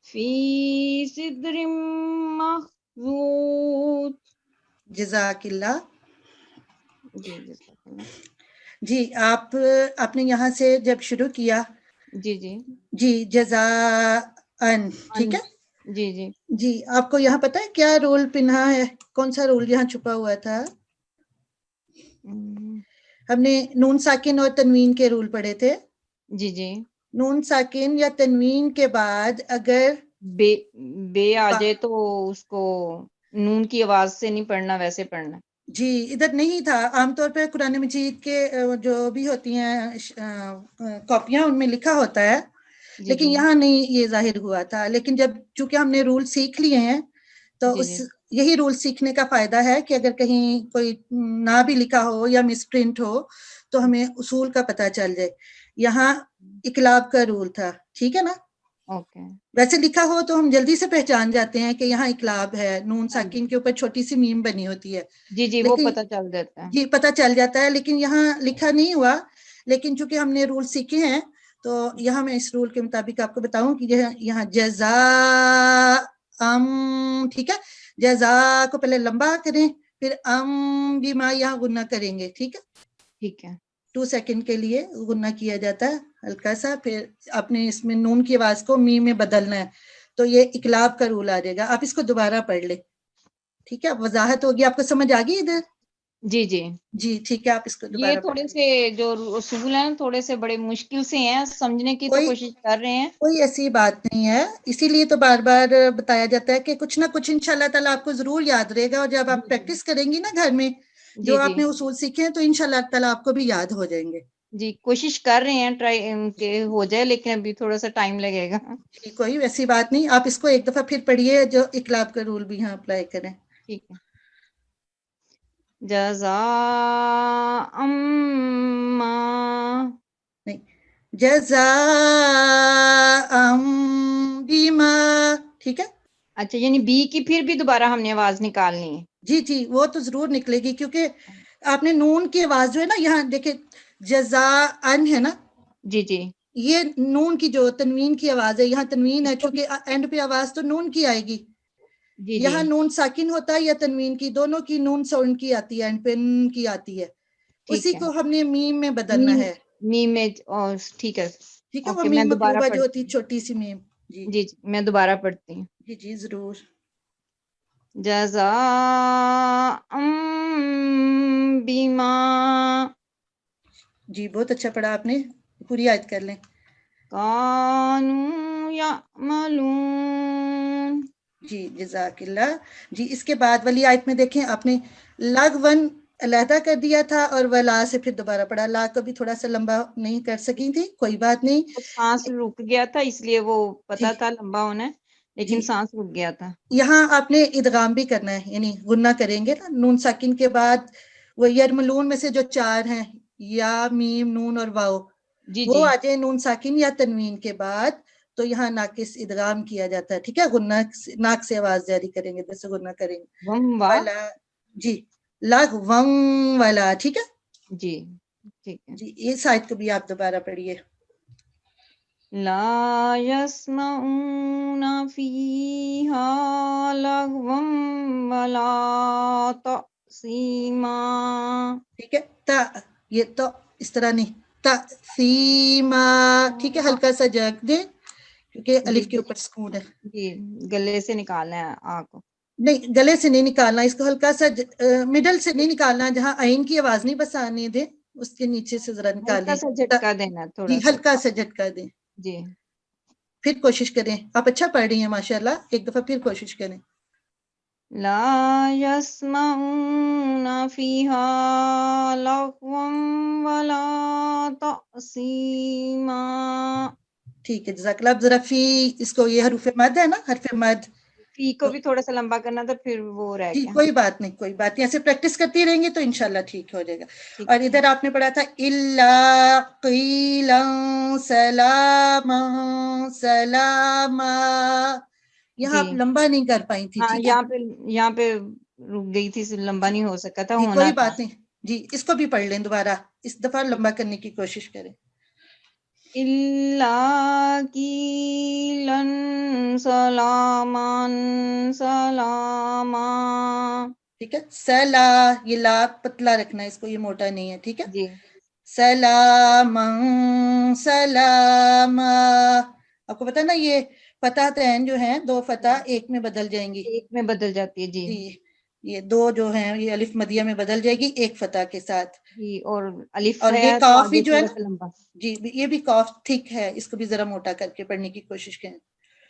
في سدر مخضود۔ جزاک اللہ۔ جی جزاک اللہ۔ جی آپ نے یہاں سے جب شروع کیا جی جی جی جزاءً، ٹھیک ہے جی جی جی، آپ کو یہاں پتہ ہے کیا رول پنہا ہے؟ کون سا رول یہاں چھپا ہوا تھا؟ ہم نے نون ساکن اور تنوین کے رول پڑھے تھے۔ جی جی نون ساکن یا تنوین کے بعد اگر بے آ جائے تو اس کو نون کی آواز سے نہیں پڑھنا، ویسے پڑھنا۔ جی ادھر نہیں تھا، عام طور پہ قرآن مجید کے جو بھی ہوتی ہیں کاپیاں ان میں لکھا ہوتا ہے، لیکن یہاں نہیں یہ ظاہر ہوا تھا۔ لیکن جب چونکہ ہم نے رول سیکھ لیے ہیں تو یہی رول سیکھنے کا فائدہ ہے کہ اگر کہیں کوئی نہ بھی لکھا ہو یا مس پرنٹ ہو تو ہمیں اصول کا پتہ چل جائے۔ یہاں اقلاب کا رول تھا، ٹھیک ہے نا؟ ویسے لکھا ہو تو ہم جلدی سے پہچان جاتے ہیں کہ یہاں اقلاب ہے، نون ساکن کے اوپر چھوٹی سی میم بنی ہوتی ہے، جی جی وہ پتہ چل جاتا ہے۔ جی پتہ چل جاتا ہے، لیکن یہاں لکھا نہیں ہوا۔ لیکن چونکہ ہم نے رول سیکھے ہیں تو یہاں میں اس رول کے مطابق آپ کو بتاؤں کہ یہاں جزاء ٹھیک ہے، جزاء کو پہلے لمبا کریں، پھر بما یہاں غنہ کریں گے، ٹھیک ہے؟ ٹھیک ہے۔ 2 سیکنڈ کے لیے غنہ کیا جاتا ہے ہلکا سا، پھر آپ نے اس میں نون کی آواز کو می میں بدلنا ہے، تو یہ اقلاب کا رول آ جائے گا۔ آپ اس کو دوبارہ پڑھ لیں۔ ٹھیک ہے, وضاحت ہوگی, آپ کو سمجھ آ گئی ادھر؟ جی جی جی ٹھیک ہے, آپ اس کو یہ دوبارہ تھوڑے سے جو اصول ہیں تھوڑے سے بڑے مشکل سے ہیں, سمجھنے کی تو کوشش کر رہے ہیں. کوئی ایسی بات نہیں ہے, اسی لیے تو بار بار بتایا جاتا ہے کہ کچھ نہ کچھ انشاءاللہ تعالیٰ آپ کو ضرور یاد رہے گا, اور جب آپ پریکٹس کریں گی نا گھر میں جو آپ نے اصول سیکھے ہیں تو انشاءاللہ تعالیٰ آپ کو بھی یاد ہو جائیں گے. جی کوشش کر رہے ہیں ٹرائی کہ ہو جائے, لیکن ابھی تھوڑا سا ٹائم لگے گا. جی کوئی ویسی بات نہیں, آپ اس کو ایک دفعہ پھر پڑھیے, جو اقلاب کا رول بھی یہاں اپلائی کریں. ٹھیک ہے. جزاء نہیں, جزاء بما, ٹھیک ہے. اچھا, یعنی بی کی پھر بھی دوبارہ ہم نے آواز نکالنی ہے. جی جی وہ تو ضرور نکلے گی, کیونکہ آپ نے نون کی آواز جو ہے نا یہاں دیکھیں جزاءن ہے نا, جی جی یہ نون کی جو تنوین کی آواز ہے, یہاں تنوین ہے چونکہ اینڈ پہ آواز تو نون کی آئے گی. جی جی یہاں نون ساکن ہوتا ہے یا تنوین کی, دونوں کی نون ساؤنڈ کی آتی ہے, اینڈ پہ ن کی آتی ہے, اسی کو ہم نے میم میں بدلنا ہے. میم میں, ٹھیک ہے. ٹھیک ہے, وہ اوکے, میں میم دوبارہ مقلوبہ جو پڑھتی ہوتی ہے چھوٹی سی میم. جی جی جی میں دوبارہ پڑھتی ہوں. جی جی ضرور. جزاء بما, جی بہت اچھا پڑھا آپ نے, پوری آیت کر لیں. کانوا یعملون. جی جزاک اللہ. جی اس کے بعد والی آیت میں دیکھیں آپ نے لغون علیحدہ کر دیا تھا اور ولا سے پھر دوبارہ پڑھا. لا کو بھی تھوڑا سا لمبا نہیں کر سکی تھی, کوئی بات نہیں, سانس رک گیا تھا اس لیے وہ پتا جی تھا لمبا ہونا ہے, لیکن جی سانس رک گیا تھا. یہاں آپ نے ادغام بھی کرنا ہے, یعنی غنہ کریں گے نا نون ساکن کے بعد. وہ یرملون میں سے جو چار ہیں, یا میم نون اور واؤ, جی وہ جی آ جائے نون ساکن یا تنوین کے بعد تو یہاں ناقص ادغام کیا جاتا ہے. ٹھیک ہے, غنہ ناک سے آواز جاری کریں گے, جیسے غنہ کریں گے. وم وا, ولا, جی لغوم ولا, ٹھیک ہے. جی ٹھیک ہے. جی اس آیت کو بھی آپ دوبارہ پڑھیے. لا يسمعون فيها لغوا ولا تأثيما. ٹھیک ہے, تا, یہ تو اس طرح نہیں, تا سیما, ٹھیک ہے, ہلکا سا جگ دے کیونکہ جی الف کے اوپر سکون ہے. جی گلے سے نکالنا ہے آ کو. نہیں گلے سے نہیں نکالنا, اس کو ہلکا سا مڈل سے نہیں نکالنا, جہاں عین کی آواز نہیں بس آنے دیں, اس کے نیچے سے ذرا ہلکا نکالیں. سا جھٹکا دینا ہے جی تھوڑا سا. ہلکا سا جھٹکا دیں. جی پھر کوشش کریں, آپ اچھا پڑھ رہی ہیں ماشاءاللہ, ایک دفعہ پھر کوشش کریں. لا يسمعون فيها لغوا ولا تأثيما. ٹھیک ہے جزاک اللہ. اب ذرا فی, اس کو یہ حروف مد ہے نا, حرف مد, فی کو بھی تھوڑا سا لمبا کرنا تھا, پھر وہ رہ جی گیا. کوئی بات نہیں, کوئی بات نہیں, ایسے پریکٹس کرتی رہیں گے تو انشاءاللہ ٹھیک ہو جائے گا. ٹھیک اور ہے. ادھر آپ نے پڑھا تھا الا قیلا سلاما سلاما, یہاں جی آپ لمبا نہیں کر پائی تھی. ہاں, ٹھیک ہے, یہاں پہ رک گئی تھی, لمبا نہیں ہو سکا تھا, جی ہونا کوئی تھا. بات نہیں. جی اس کو بھی پڑھ لیں دوبارہ, اس دفعہ لمبا کرنے کی کوشش کریں. إلا قيلا سلاما سلاما. ٹھیک ہے, سلا, یہ لا پتلا رکھنا ہے اس کو, یہ موٹا نہیں ہے. ٹھیک ہے, جی سلاما سلاما. آپ کو پتا نا یہ فتح تین جو ہیں, دو فتح ایک میں بدل جائیں گی. ایک میں بدل جاتی ہے. جی جی یہ دو جو ہیں یہ الف مدیہ میں بدل جائے گی ایک فتح کے ساتھ. جی, اور الف اور ہے یہ تو کاف بھی آگے جو ہے تھوڑا نا, سا لمبا. جی یہ بھی کاف ٹھیک ہے, اس کو بھی ذرا موٹا کر کے پڑھنے کی کوشش کریں.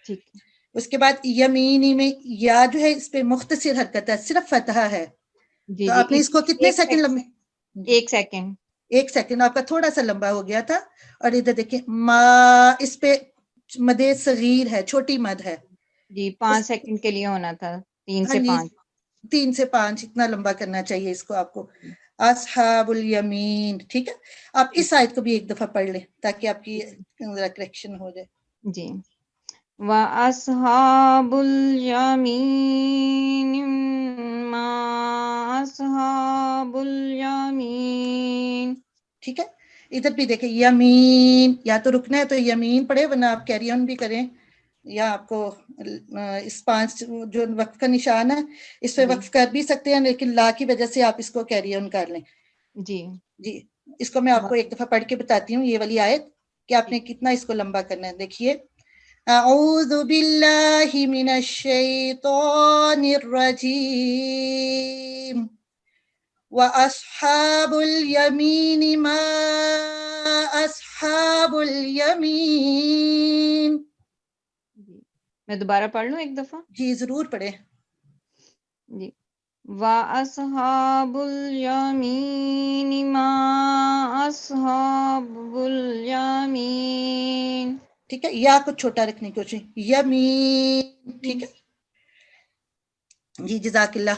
ٹھیک ہے. اس کے بعد یمینی میں یا جو ہے اس پہ مختصر حرکت ہے, صرف فتحہ ہے. جی تو جی آپ نے اس کو کتنے سیکنڈ لمبے, ایک سیکنڈ. ایک سیکنڈ آپ کا تھوڑا سا لمبا ہو گیا تھا. اور ادھر دیکھیں ما, اس پہ مد صغیر ہے, چھوٹی مد ہے. جی 5 سیکنڈ کے لیے ہونا تھا, 3 ہاں سے جی 5. 3 سے 5 اتنا لمبا کرنا چاہیے اس کو آپ کو. اصحاب الیمین. ٹھیک ہے, آپ ٹھیک. اس آیت کو بھی ایک دفعہ پڑھ لیں تاکہ آپ کی ذرا کریکشن ہو جائے. جی وَأَصْحَابُ الْيَمِينِ مَا أَصْحَابُ الْيَمِينِ. ٹھیک ہے, ادھر بھی دیکھیں یمین, یا تو رکنا ہے تو یمین پڑھے, ورنہ آپ کیری آن بھی کریں, یا آپ کو اس 5 جو وقف کا نشان ہے اس پہ جی وقف کر بھی سکتے ہیں, لیکن لا کی وجہ سے آپ اس کو کیری آن کر لیں. جی جی اس کو میں آپ کو ایک دفعہ پڑھ کے بتاتی ہوں, یہ والی آیت, کہ آپ نے ٹھیک. کتنا اس کو لمبا کرنا ہے. دیکھیے أعوذ بالله من الشيطان الرجيم وأصحاب اليمين ما أصحاب اليمين. میں دوبارہ پڑھ لوں ایک دفعہ؟ جی ضرور پڑھیں. جی. وَأَصْحَابُ الْيَمِينِ مَا أَصْحَابُ الْيَمِينِ. ٹھیک ہے، یا کو چھوٹا رکھنے کی کوشش. یمین. ٹھیک ہے جی. جزاک اللہ.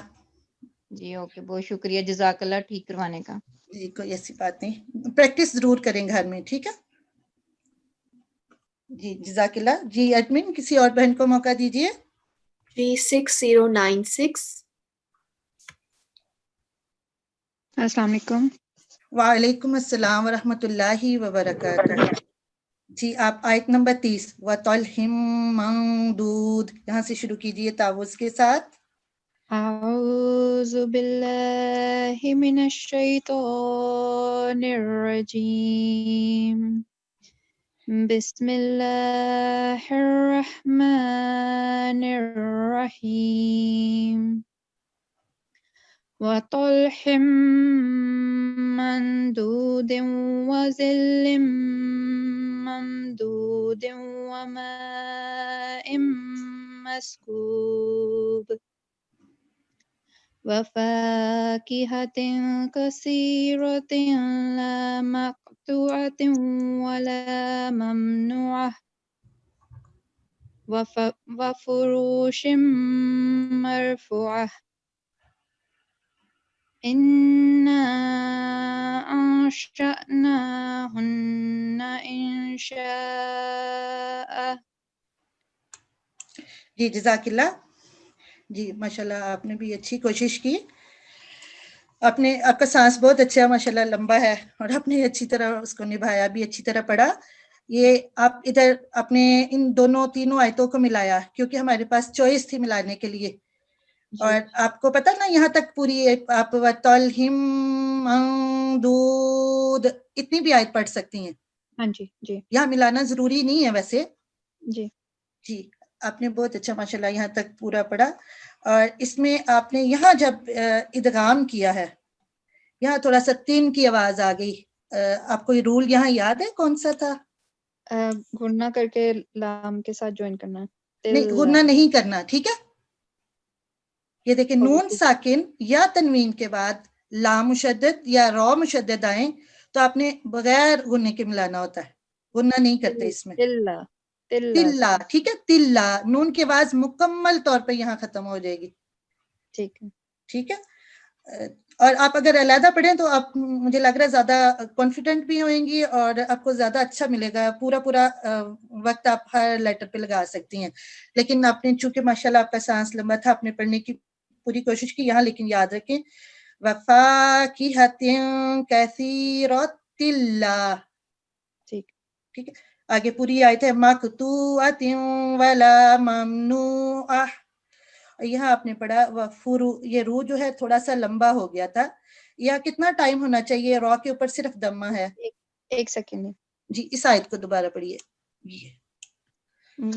جی اوکے، بہت شکریہ، جزاک اللہ ٹھیک کروانے کا. جی کوئی ایسی بات نہیں، پریکٹس ضرور کریں گھر میں. ٹھیک ہے جی. جزاک اللہ. جی ایڈمن کسی اور بہن کو موقع دیجیے. جی 6096. السلام علیکم. وعلیکم السلام ورحمۃ اللہ وبرکاتہ. جی آپ آیت نمبر 30 وَطَلْحٍ مَّنْضُودٍ یہاں سے شروع کیجئے تعوذ کے ساتھ. اعوذ باللہ من الشیطان الرجیم. بسم اللہ الرحمن الرحیم. وَطَلْحٍ مَّنْضُودٍ وَظِلٍّ مَّمْدُودٍ وَمَاءٍ مَّسْكُوبٍ وَفَاكِهَةٍ كَثِيرَةٍ لَّا مَقْطُوعَةٍ وَلَا مَمْنُوعَةٍ وَفُرُوشٍ مَّرْفُوعَةٍ. إِنَّا أَنشَأْنَاهُنَّ إِنشَاءً. جی جزاک اللہ. جی ماشاءاللہ آپ نے بھی اچھی کوشش کی. آپ کا سانس بہت اچھا ماشاءاللہ لمبا ہے اور آپ نے اچھی طرح اس کو نبھایا بھی، اچھی طرح پڑھا. یہ آپ ادھر اپنے ان تینوں آیتوں کو ملایا کیونکہ ہمارے پاس چوائس تھی ملانے کے لیے. اور آپ کو پتا نا یہاں تک پوری آپ وَطَلْحٍ مَّنْضُودٍ اتنی بھی آیت پڑھ سکتی ہیں. ہاں جی. جی یہاں ملانا ضروری نہیں ہے ویسے. جی جی آپ نے بہت اچھا ماشاءاللہ یہاں تک پورا پڑھا. اور اس میں آپ نے یہاں جب ادغام کیا ہے یہاں تھوڑا سا تین کی آواز آ گئی. آپ کو یہ رول یہاں یاد ہے کون سا تھا؟ گننا کر کے لام کے ساتھ جوائن کرنا ہے. نہیں گننا نہیں کرنا. ٹھیک ہے یہ دیکھیں نون ساکن یا تنوین کے بعد لام مشدد یا را مشدد آئیں تو آپ نے بغیر غننے کے ملانا ہوتا ہے. غنہ نہیں کرتے اس میں. تلا. ٹھیک ہے تلا نون کی آواز مکمل طور پہ یہاں ختم ہو جائے گی. ٹھیک ہے. ٹھیک ہے. اور آپ اگر علیحدہ پڑھیں تو آپ مجھے لگ رہا ہے زیادہ کانفیڈنٹ بھی ہوئیں گی اور آپ کو زیادہ اچھا ملے گا. پورا وقت آپ ہر لیٹر پہ لگا سکتی ہیں. لیکن آپ نے چونکہ ماشاءاللہ آپ کا سانس لمبا تھا آپ نے پڑھنے کی پوری کوشش کی یہاں. لیکن یاد رکھیں وَفَاكِهَةٍ كَثِيرَةٍ. ٹھیک ہے. آگے پوری آیت ہے مَقْطُوعَةٍ وَلَا مَمْنُوعَةٍ. یہاں آپ نے پڑھا وَفُرُو. یہ رو جو ہے تھوڑا سا لمبا ہو گیا تھا. یا کتنا ٹائم ہونا چاہیے؟ را کے اوپر صرف دمہ ہے. ایک سیکنڈ. جی اس آیت کو دوبارہ پڑھیے.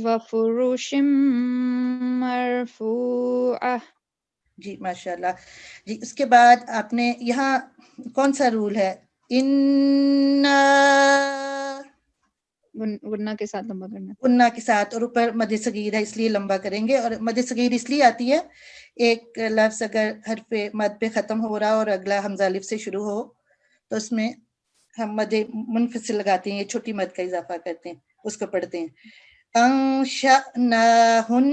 وَفُرُوشٍ مَّرْفُوعَةٍ. جی ماشاءاللہ. جی اس کے بعد آپ نے یہاں کون سا رول ہے؟ غنہ کے ساتھ لمبا کرنا. غنہ کے ساتھ اور اوپر مد صغیر ہے اس لیے لمبا کریں گے. اور مد صغیر اس لیے آتی ہے ایک لفظ اگر حرف مد پہ ختم ہو رہا اور اگلا حمزہ الف سے شروع ہو تو اس میں ہم مد منفصل لگاتے ہیں. یہ چھوٹی مد کا اضافہ کرتے ہیں اس کو پڑھتے ہیں. انشأناہن.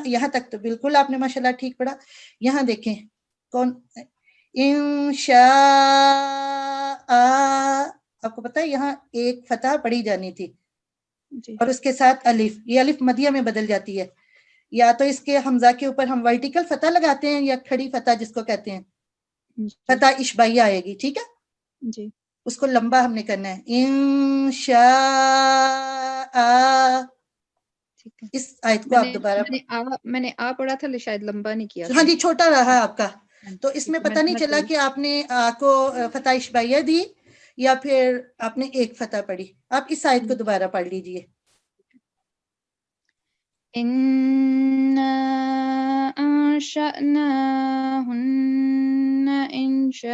یہاں تک تو بالکل آپ نے ماشاءاللہ ٹھیک پڑھا. یہاں دیکھیں کون انشاء. آپ کو پتا ہے یہاں ایک فتح پڑھی جانی تھی اور اس کے ساتھ الف. یہ الف مدیہ میں بدل جاتی ہے. یا تو اس کے حمزہ کے اوپر ہم ورٹیکل فتح لگاتے ہیں یا کھڑی فتح جس کو کہتے ہیں فتح اشباعیہ آئے گی. ٹھیک ہے جی اس کو لمبا ہم نے کرنا ہے. انشاء. اس آیت کو آپ دوبارہ میں نے آ پڑھا تھا شاید لمبا نہیں کیا. ہاں جی چھوٹا رہا آپ کا. تو اس میں پتہ نہیں چلا کہ آپ نے آ کو فتح اشباعیہ دی یا پھر آپ نے ایک فتح پڑھی. آپ اس آیت کو دوبارہ پڑھ لیجئے. إنا أنشأناهن إنشاء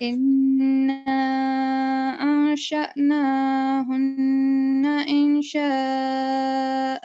إنا أنشأناهن إنشاء।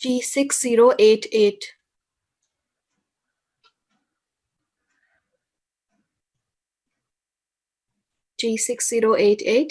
G6088। G6088।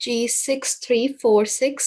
G6346।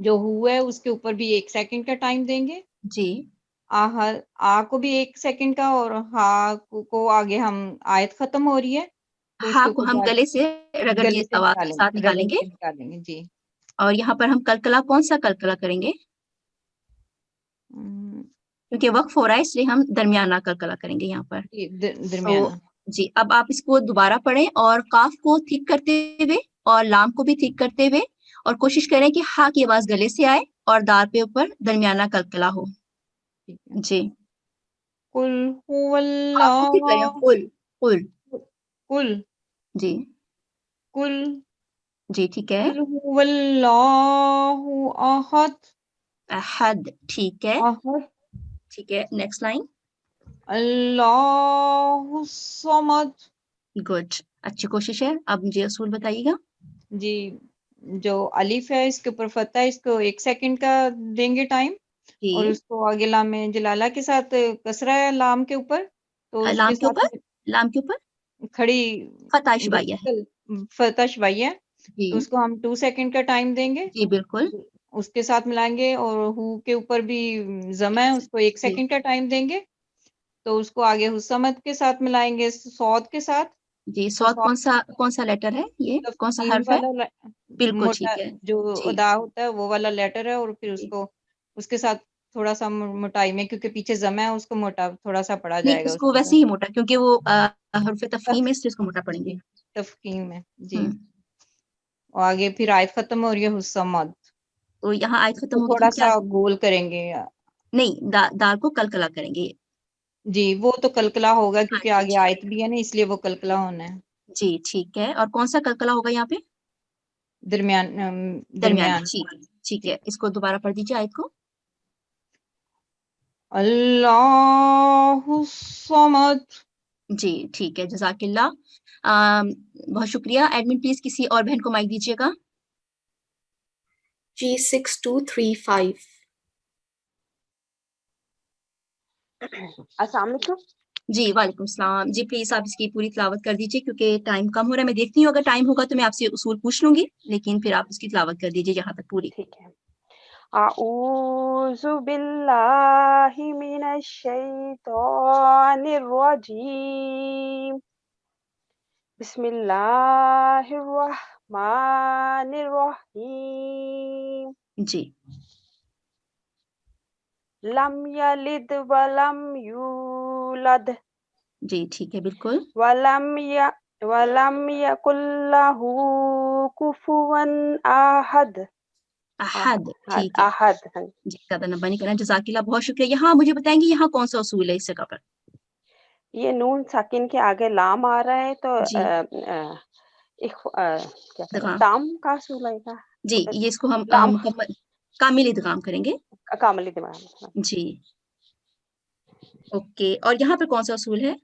جو ہوا ہے اس کے اوپر بھی 1 سیکنڈ کا ٹائم دیں گے. جی. آ کو بھی 1 سیکنڈ کا, اور ہا کو آگے ہم آیت ختم ہو رہی ہے تو اس ہا کے کو اوپر ہم گلے سے رگڑ کے گلے سے آواز کے ساتھ نکالیں رگڑ گے. کے نکالیں گے. جی. اور یہاں پر ہم کلکلا کون سا کلکلا کریں گے؟ کیونکہ وقف ہو رہا ہے اس لیے ہم درمیانہ کلکلا کریں گے یہاں پر. درمیانہ. جی اب آپ اس کو دوبارہ پڑھیں اور کاف کو ٹھیک کرتے ہوئے اور لام کو بھی ٹھیک کرتے ہوئے, اور کوشش کریں کہ ہا کی آواز گلے سے آئے اور دال پہ اوپر درمیانہ کلکلا ہو. جی. قل هو آپ کو ٹھیک کریں, قل قل. قل. جی. قل. جی ٹھیک ہے. قل هو اللہ احد. احد. ٹھیک ہے. احد. ٹھیک ہے. Next line. اللہ الصمد. گڈ, اچھی کوشش ہے. اب مجھے اصول بتائیے گا. جی, جو الف ہے اس کے اوپر فتح ہے, اس کو 1 سیکنڈ کا دیں گے ٹائم, اور اس کو آگے لام جلالہ کے ساتھ کسرہ ہے لام کے اوپر, تو اس لام کے کے ساتھ اوپر, لام کے اوپر کھڑی فتح شبائیہ ہے. فتح شبائیہ ہے, جی. تو اس کو ہم 2 سیکنڈ کا ٹائم دیں گے. جی بالکل. اس کے ساتھ ملائیں گے, اور ہو کے اوپر بھی زمہ ہے, اس کو 1 سیکنڈ کا ٹائم دیں گے, تو اس کو آگے حسمت کے ساتھ ملائیں گے صاد کے ساتھ. جی. صاد کون سا لیٹر ہے, یہ کون سا حرف ہے؟ بالکل موٹا ٹھیک ہے. جو جی. ادا ہوتا ہے وہ والا لیٹر ہے, اور پھر اس کو اس کے ساتھ تھوڑا سا موٹائی میں, کیونکہ پیچھے زمہ ہے, اس کو موٹا تھوڑا سا پڑا نہیں, جائے گا. اس کو ویسے ہی موٹا, کیونکہ وہ حرف تفخیم ہے اس لیے اس کو موٹا پڑیں گے. تفخیم ہے. جی. اور آگے پھر آیت ختم ہو رہی ہے حسمت, تو یہاں آیت ختم تو ہوگی تھوڑا تو کیا سا گول کریں گے. نہیں, دال کو کلکلا کریں گے. جی, وہ تو کلکلا ہوگا ہاں کیونکہ جی. آگے آیت بھی ہے نا, اس لیے وہ کلکلا ہونا ہے. جی ٹھیک ہے. اور کون سا کلکلا ہوگا یہاں پہ؟ درمیان. ٹھیک ہے. اس کو دوبارہ پڑھ دیجیے آیت کو. اللہ الصمد. جی ٹھیک ہے, جزاک اللہ. بہت شکریہ. ایڈمن پلیز کسی اور بہن کو مائک دیجیے گا. G6235. السلام علیکم. جی وعلیکم السلام. جی پلیز آپ اس کی پوری تلاوت کر دیجیے, کیونکہ ٹائم کم ہو رہا ہے. میں دیکھتی ہوں اگر ٹائم ہوگا تو میں آپ سے اصول پوچھ لوں گی, لیکن پھر آپ اس کی تلاوت کر دیجیے یہاں تک پوری. ٹھیک ہے. اعوذ باللہ من الشیطان الرجیم. بسم اللہ الرحمن الرحیم. جی. لم یلد ولم یولد. جی ٹھیک ہے بالکل. ولم یکن لہ کفوا احد. احد. ٹھیک ہے. احد. جی زیادہ نمبر نہیں کرنا. جزاک اللہ, بہت شکریہ. یہاں مجھے بتائیں گے یہاں کون سا اصول ہے اس جگہ پر؟ یہ نون ساکن کے آگے لام آ رہا ہے, تو جی. دام کا اصول ہے گا. جی, یہ اس کو ہم مکمل کامل ادغام کریں گے. کامل ادغام. جی اوکے. اور یہاں پہ کون سا اصول ہے؟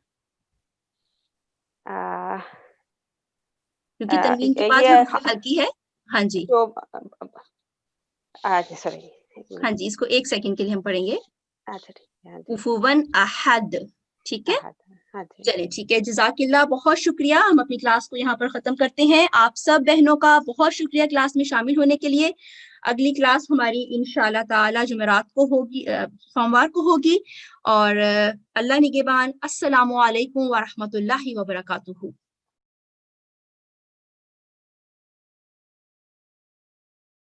کیونکہ تنوین کے بعد یہ ہلکی ہے. ہاں جی. سوری. ہاں جی, اس کو 1 سیکنڈ کے لیے ہم پڑھیں گے. اچھا ٹھیک ہے. کفواً احد. ٹھیک ہے. ہاں جی. چلے ٹھیک ہے, جزاک اللہ, بہت شکریہ. ہم اپنی کلاس کو یہاں پر ختم کرتے ہیں. آپ سب بہنوں کا بہت شکریہ کلاس میں شامل ہونے کے لیے. اگلی کلاس ہماری انشاءاللہ تعالی جمعرات کو ہوگی, سوموار کو ہوگی. اور اللہ نگہبان. السلام علیکم ورحمۃ اللہ وبرکاتہ.